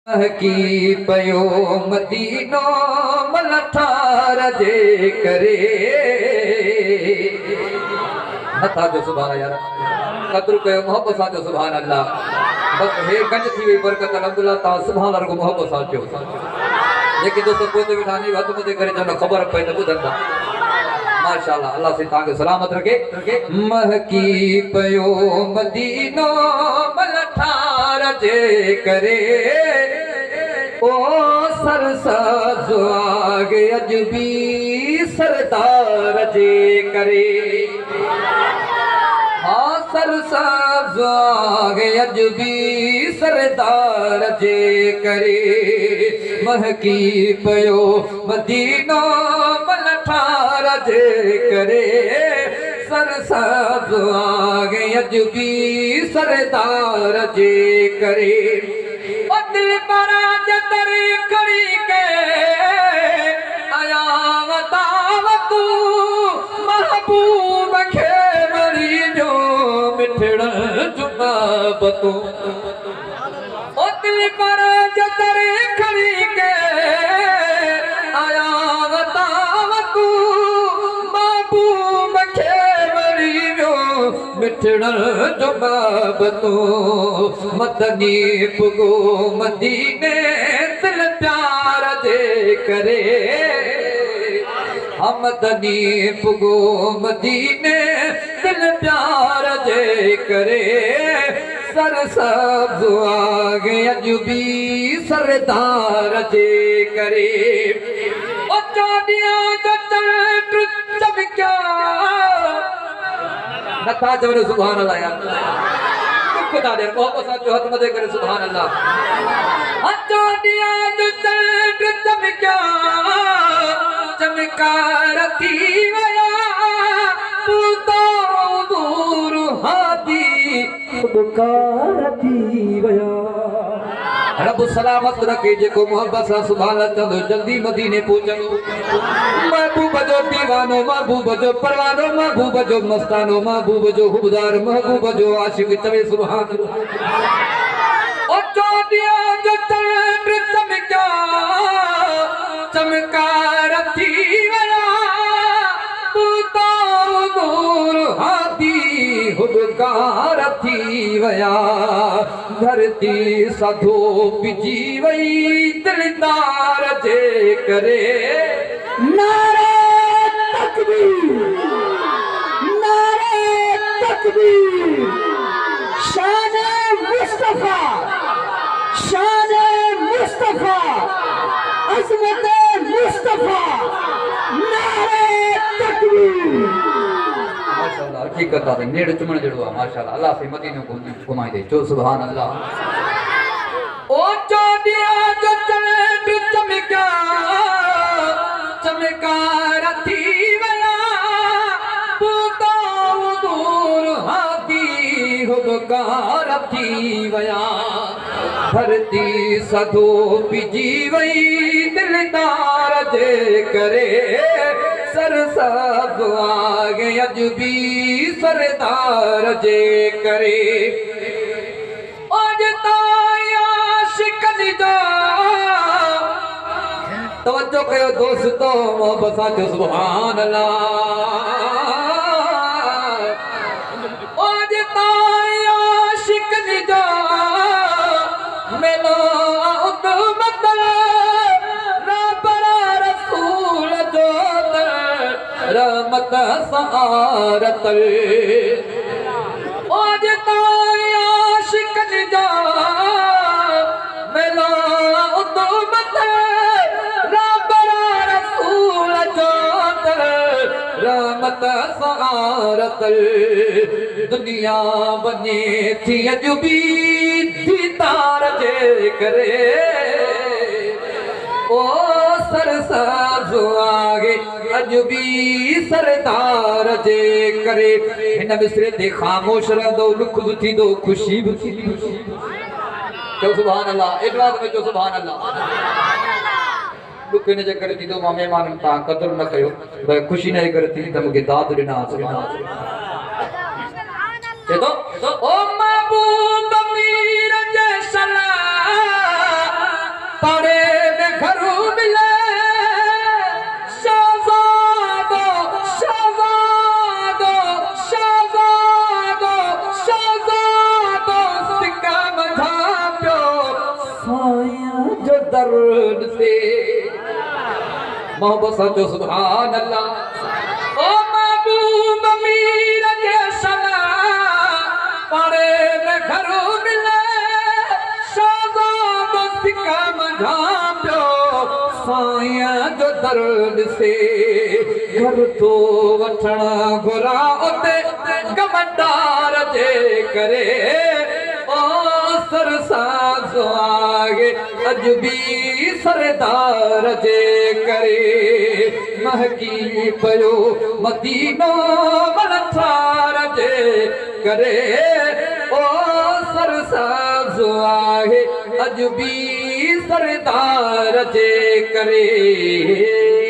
की पयो मदीनो मलठार जे करे नथा जो सुभान यार कदर कयो मोहब्बत सा जो सुभान अल्लाह बस हे गंज थी वे बरकत अल्हम्दुलिल्लाह ता सुभान अल्लाह को मोहब्बत सा जो लेकिन दोस्तों पोते बिठानी हथ मथे करे जन खबर पई न बुधंदा माशाअल्लाह अल्लाह से ताके सलामत रखे महकी पयो मदीनो मलठार जे करे ओ सरसाज आगे अजबी सरदार जे करे हाँ सरसाज आगे अजबी सरदार जे करे महकी पयो मदीनो मलठार जे करे सरसाज आगे अजबी सरदार जे करे दिल परा जतरी खड़ी के आया वतावतू महबूब खे मरी जो मिठड़ जुबाबतू ओ दिल परा जतरी खड़ी के आया वतावतू महबूब खे मरी जो मिठड़ जुबाबतू मदनी पुगो मदीने दिल प्यार जे करे हम मदनी पुगो मदीने दिल प्यार जे करे सरसब्ज आगे अजबी सरदार जे करे ओ चौड़िया जो चल चमक्या नथा जवने सुभान अल्लाह यार खुदा दे मोहब्बत सा जो हथ मदे करे सुभान अल्लाह अच्छो दिया जो चल चमक्या चमकार थी वया तू तो दूर हादी बुकार थी वया रब सलामत रखे जेको मोहब्बत सा सुभान अल्लाह जल्दी मदीने पहुंचो महबूब जो दीवानो महबूब जो परवानो महबूब जो मस्तानो महबूब जो हुबदार महबूब जो आशिक तवे सुभान ओ चौड़िया जो चल चमक्या चमकार थी वया तू तो दूर हादी हुबकार थी वया धरती सधो पिजी वई दिलदार जे करे नारे तकबीर शान मुस्तफा अज़मत मुस्तफा नारे तकबीर माशाअल्लाह हकीकत है नेड़ चुमण जड़वा माशाअल्लाह अल्लाह से मदीने को घुमाई दे जो सुभान अल्लाह ओ चौड़िया जो चले चमक्या चमकार थी वया तू तो दूर हादी हुबकार थी वया धरती सधो पिजी वई दिलदार जे करे सरसब्ज आगे अजबी सरदार जे करे तवज्जो कयो दोस्तों मोहब्बत सा जो सुभान अल्लाह ओ जिता आशिक निजा मेलो उदमत रबरा रसूल जो रहमत सहारत ओ जिता आशिक निजा मेलो उदमत रहमत सहारत दुनिया बने थी अजबी दीदार जे करे ओ सरसाज आगे अजबी सरदार जे करे हिन मिसरे ते खामोश रहंदो दुख बि थींदो खुशी बि थींदी चओ सुभान अल्लाह एडवांस में चओ सुभान अल्लाह दुख इन जे करे थींदो मां महिमाननि तां क़दुरु न कयो भई ख़ुशी न करे थी त मूंखे दाद ॾिना चए थो ओ महबूब मीर जे सलाम दर्द से मोहब्बत साचो सुभान अल्लाह ओ महबूब मीर जे सना पड़े न घरो मिले शाज़ाद सिका मंझांबियो साया जो दर्द से घर तो वठण घुरा उते कमंदार जे करे ओ सरसाज़ आगे अज भी सरदार जे करे महकी पयो मदीनो मलथार जे करे ओ सरसाज़ आगे अज भी सरदार जे करे